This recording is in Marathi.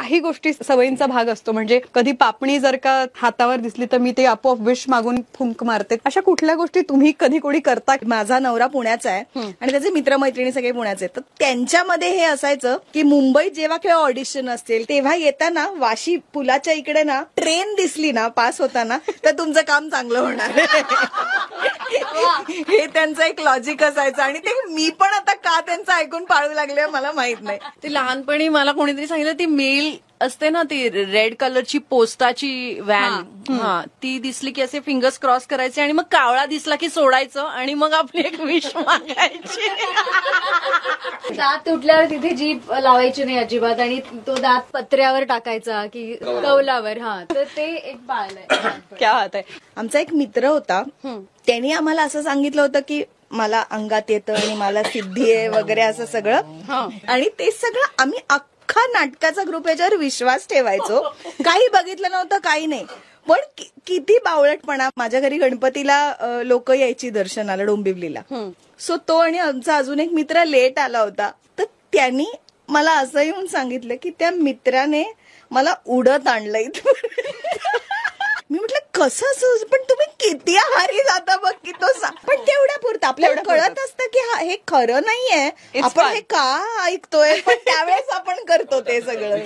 काही गोष्टी सवयींचा भाग असतो. म्हणजे कधी पापणी जर का हातावर दिसली तर मी ते आपोआप विश मागून फुंक मारते. अशा कुठल्या गोष्टी तुम्ही कधी कोणी करता? माझा नवरा पुण्याचा आहे आणि त्याचे मित्रमैत्रिणी सगळे पुण्याचे, तर त्यांच्यामध्ये हे असायचं की मुंबईत जेव्हा केव्हा ऑडिशन असतील तेव्हा येताना वाशी पुलाच्या इकडे ना ट्रेन दिसली ना पास होताना तर तुमचं काम चांगलं होणार. हे त्यांचं एक लॉजिक असायचं आणि ते मी पण आता का त्यांचं ऐकून पाळू लागले मला माहित नाही. ते लहानपणी मला कोणीतरी सांगितलं ती मेल असते ना ती रेड कलरची पोस्टाची व्हॅन, ती दिसली की असे फिंगर्स क्रॉस करायचे आणि मग कावळा दिसला की सोडायचं आणि मग आपली एक विश मागायची. दात तुटल्यावर तिथे जीभ लावायची नाही अजिबात आणि तो दात पत्र्यावर टाकायचा की कौलावर. तर ते एक पाळलंय. क्या बात आहे. आमचा एक मित्र होता, त्यांनी आम्हाला असं सांगितलं होतं की मला अंगात येतं आणि मला सिद्धी आहे वगैरे असं सगळं, आणि ते सगळं आम्ही अख्खा नाटकाचा ग्रुप याच्यावर विश्वास ठेवायचो. काही बघितलं नव्हतं, काही नाही. पण किती बावळटपणा. माझ्या घरी गणपतीला लोक यायची दर्शनाला डोंबिवलीला. सो तो आणि आमचा अजून एक मित्र लेट आला होता, तर त्यांनी मला असं येऊन सांगितलं की त्या मित्राने मला उडत आणलंय. मी म्हटलं कसं असं, पण तुम्ही किती आहारी जाता बघ की तो पण तेवढ्या पुरतं आपल्याला कळत असतं की हे खरं नाहीये, आपण हे का ऐकतोय, पण त्यावेळेस आपण करतो ते सगळं.